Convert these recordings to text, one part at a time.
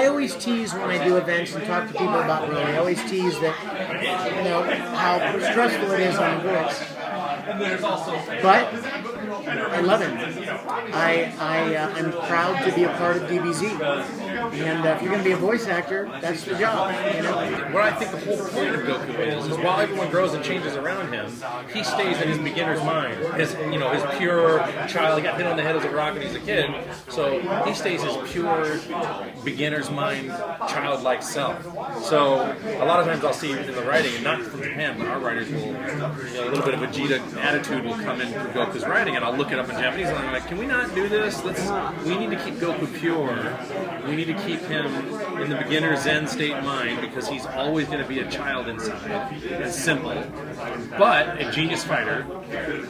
I always tease when I do events and talk to people about running. I always tease that, how stressful it is on the girls. But I love him. I'm proud to be a part of DBZ. And if you're going to be a voice actor, that's the job. What I think the whole point of Goku is while everyone grows and changes around him, he stays in his beginner's mind. His pure child. He got hit on the head as a rock when he was a kid, so he stays his pure beginner's mind, childlike self. So a lot of times I'll see in the writing, and not from Japan, but our writers will, a little bit of Vegeta attitude will come in through Goku's writing, and I'll look it up in Japanese, and I'm like, can we not do this? We need to keep Goku pure. We need to keep him in the beginner Zen state mind, because he's always going to be a child inside. It's simple, but a genius fighter,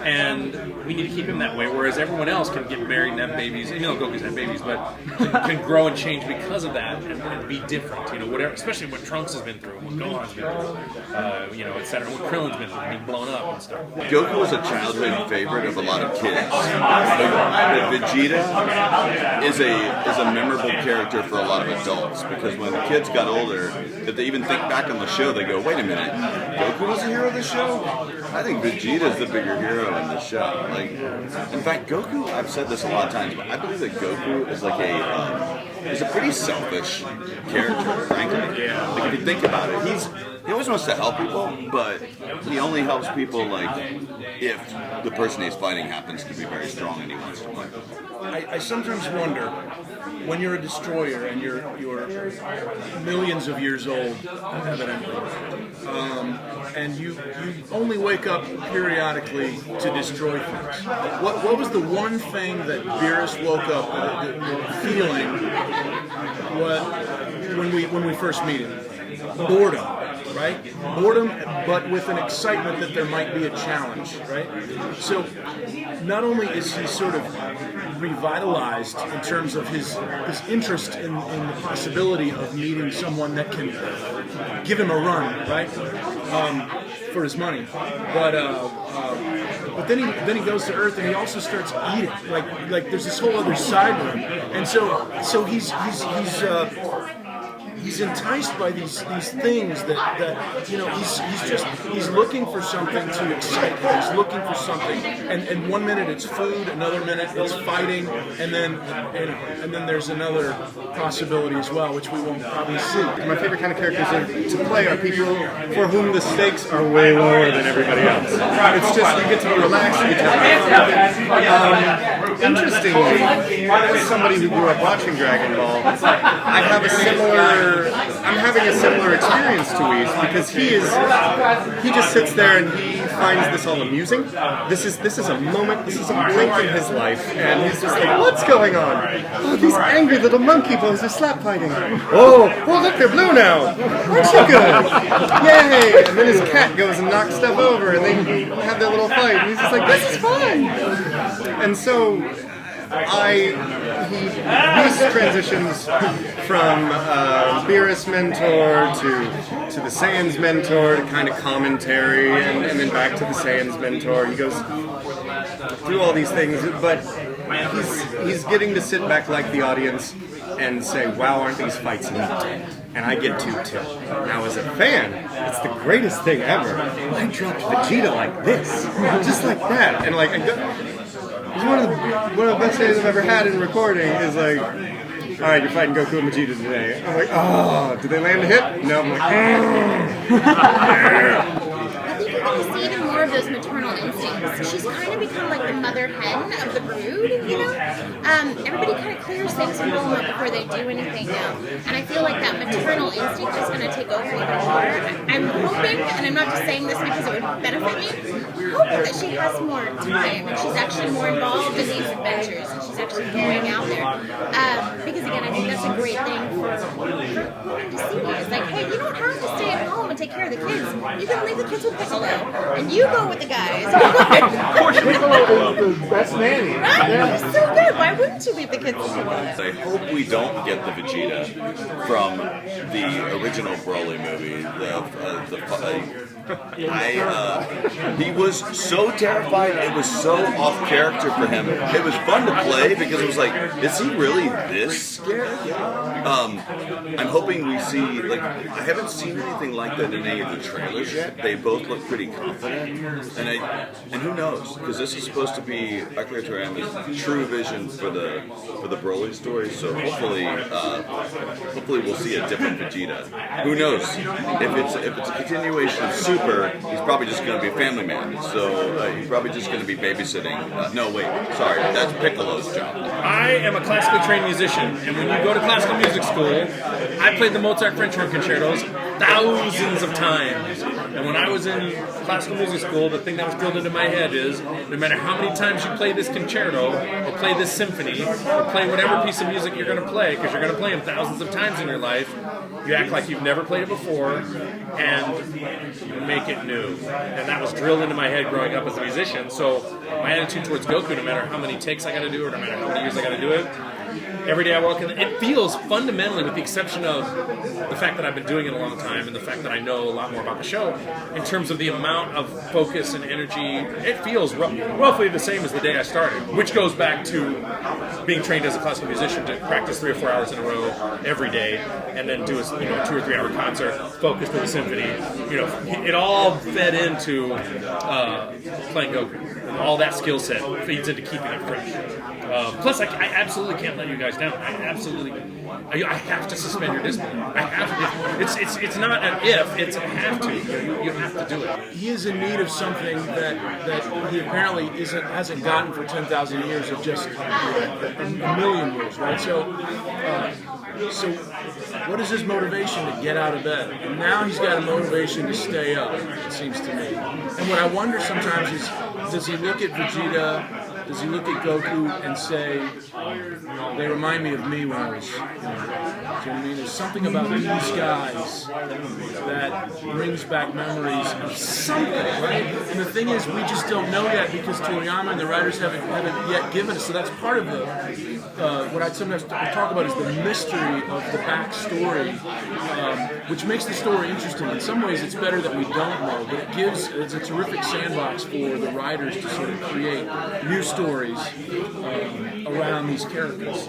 and we need to keep him that way. Whereas everyone else can get married and have babies. Goku's had babies, but can grow and change because of that and be different. Whatever, especially what Trunks has been through, what Gohan's been through, etc. What Krillin's been through, being blown up and stuff. Goku was a childhood favorite of a lot of kids. But Vegeta is a memorable character for a lot of adults, because when the kids got older, that they even think back on the show, they go, wait a minute, Goku was the hero of the show? I think Vegeta's the bigger hero in the show. In fact, Goku, I've said this a lot of times, but I believe that Goku is he's a pretty selfish character, frankly. If you think about it, he always wants to help people, but he only helps people if the person he's fighting happens to be very strong and he wants to play. I sometimes wonder, when you're a destroyer and you're millions of years old, evidently, and you only wake up periodically to destroy things. What was the one thing that Beerus woke up feeling when we first meet him? Boredom, right? Boredom, but with an excitement that there might be a challenge, right? So not only is he sort of revitalized in terms of his interest in the possibility of meeting someone that can give him a run, right? For his money, but then he goes to Earth and he also starts eating. Like there's this whole other side to him, and so he's enticed by these things that he's looking for something to excite him. He's looking for something, and one minute it's food, another minute it's fighting, and then there's another possibility as well, which we won't probably see. My favorite kind of characters to play are people for whom the stakes are way lower than everybody else. It's just, you get to relax, you get to have fun. Interestingly, as somebody who grew up watching Dragon Ball, I'm having a similar experience to Whis, because he just sits there and he finds this all amusing. This is a moment, this is a blink in his life, and he's just like, what's going on? Oh, these angry little monkey boys are slap fighting. Oh, look, they're blue now. Aren't you good? Yay! And then his cat goes and knocks stuff over, and they have their little fight, and he's just like, this is fun. And so he transitions from Beerus mentor to the Saiyan's mentor to kind of commentary, and then back to the Saiyan's mentor. He goes through all these things, but he's getting to sit back like the audience and say, wow, aren't these fights neat? And I get to too. Now as a fan, it's the greatest thing ever. I dropped Vegeta like this, just like that, and it's one of the best days I've ever had in recording. Is like, all right, you're fighting Goku and Vegeta today. I'm like, oh, did they land a hit? No. I'm like, I think you're going to see even more of those maternal instincts. She's kind of become like the mother hen of the brood, Everybody kind of clears things from home before they do anything now. And I feel like that maternal instinct is going to take over even more. I'm hoping, and I'm not just saying this because it would benefit me, I'm hoping that she has more time and she's actually more involved in these adventures and she's actually going out there. Because again, I think that's a great thing for women to see. It's like, hey, you don't have to stay at home and take care of the kids. You can leave the kids with Piccolo and you go Piccolo with the guys. Piccolo is the best nanny. Right? He's so good. Why wouldn't you leave the kids? I hope we don't get the Vegeta from the original Broly movie. He was so terrified. It was so off character for him. It was fun to play because it was like, is he really this scared? I'm hoping we see, like, I haven't seen anything like that in any of the trailers yet. They both look pretty confident, and who knows? Because this is supposed to be Akira Toriyama's true vision for the Broly story. So hopefully we'll see a different Vegeta. Who knows? If it's a continuation of Super, he's probably just going to be a family man. So he's probably just going to be babysitting. No, wait, sorry, that's Piccolo's job. I am a classically trained musician, and when you go to classical music school, I played the Mozart French horn concertos thousands of times. And when I was in classical music school, the thing that was drilled into my head is, no matter how many times you play this concerto, or play this symphony, or play whatever piece of music you're going to play, because you're going to play them thousands of times in your life, you act like you've never played it before, and you make it new. And that was drilled into my head growing up as a musician. So my attitude towards Goku, no matter how many takes I got to do, or no matter how many years I got to do it, every day I walk in, it feels fundamentally, with the exception of the fact that I've been doing it a long time and the fact that I know a lot more about the show, in terms of the amount of focus and energy, it feels roughly the same as the day I started, which goes back to being trained as a classical musician to practice 3 or 4 hours in a row every day, and then do a 2 or 3 hour concert focused with a symphony. It all fed into playing Goku. And all that skill set feeds into keeping it fresh. Plus, I absolutely can't let you guys down. I have to suspend your discipline. I have to. It's not an if, it's a have to. You have to do it. He is in need of something that he apparently hasn't gotten for 10,000 years, of just a million years, right? So what is his motivation to get out of bed? And now he's got a motivation to stay up, it seems to me. And what I wonder sometimes is, does he look at Vegeta, does he look at Goku and say, they remind me of me when I was, do you know what I mean? There's something about these guys that brings back memories of something, right? And the thing is, we just don't know yet because Toriyama and the writers haven't yet given us. So that's part of what I sometimes talk about is the mystery of the backstory, which makes the story interesting. In some ways, it's better that we don't know, but it's a terrific sandbox for the writers to sort of create new stories around these characters.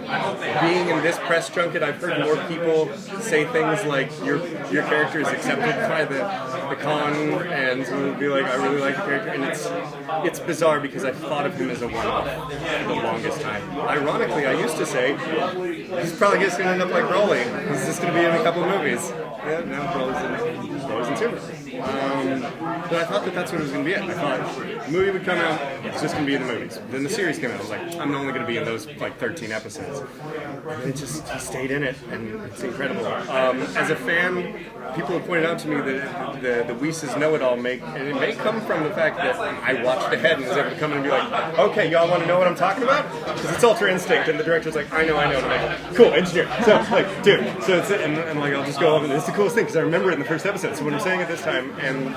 Being in this press junket, I've heard more people say things like your character is accepted by the con, and someone would be like, I really like the character, and it's bizarre because I thought of him as a one-off for the longest time. Ironically, I used to say he's probably just going to end up like Broly. He's just going to be in a couple movies. Yeah, now Broly's in Super. But I thought that's what it was going to be. I thought the movie would come out, it's just going to be in the movies. Then the series came out, I was like, I'm only going to be in those like 13 episodes. And it just, he stayed in it, and it's incredible. As a fan, people have pointed out to me that the Whis' know-it-all and it may come from the fact that I watched ahead and was able to come in and be like, okay, y'all want to know what I'm talking about? Because it's Ultra Instinct, and the director's like, I know, and I'm like, cool, engineer. So, like, dude, so it's it, and like, I'll just go over, it's the coolest thing, because I remember it in the first episode, so when I'm saying it this time, and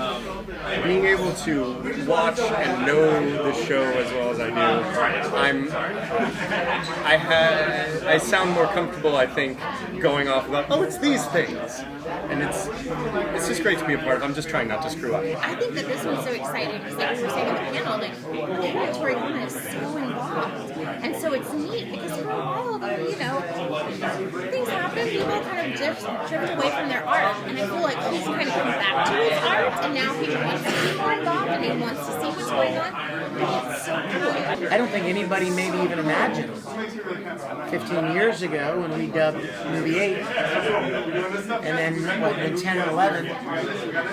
being able to watch and know the show as well as I do, I sound more comfortable, I think, going off about, oh, it's these things. And it's just great to be a part of. I'm just trying not to screw up. I think that this one's so exciting because, like we were saying in the panel, like Toriyama is so involved, and so it's neat because for a while, things happen. People kind of drift away from their art, and I feel like he's kind of come back to his art, and now he wants to be more involved, and he wants to see what's going on. And it's so cool. I don't think anybody maybe even imagined 15 years ago when we dubbed movie 8, and then in 10 or 11,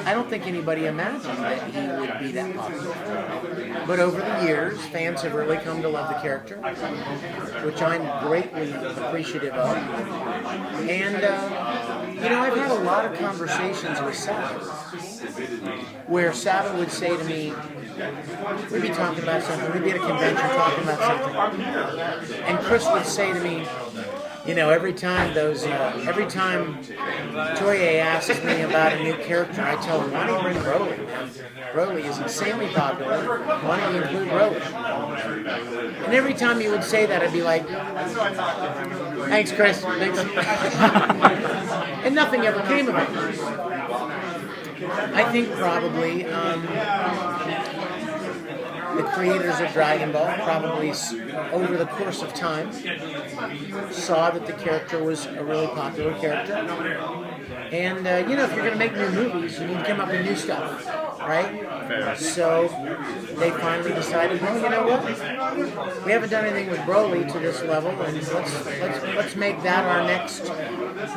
I don't think anybody imagined that he would be that popular. But over the years, fans have really come to love the character, which I'm greatly appreciative of. And, I've had a lot of conversations with Saba, where Saba would say to me, we'd be talking about something, we'd be at a convention talking about something, and Chris would say to me, every time Toye asks me about a new character, I tell him, why don't you bring Broly? Broly is insanely popular. Why don't you include Broly? And every time he would say that, I'd be like, thanks, Chris. Thanks. And nothing ever came of it. I think probably the creators of Dragon Ball probably, over the course of time, saw that the character was a really popular character. And, if you're going to make new movies, you need to come up with new stuff, right? Fair. So they finally decided, well, you know what? We haven't done anything with Broly to this level, and let's make that our next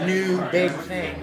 new big thing.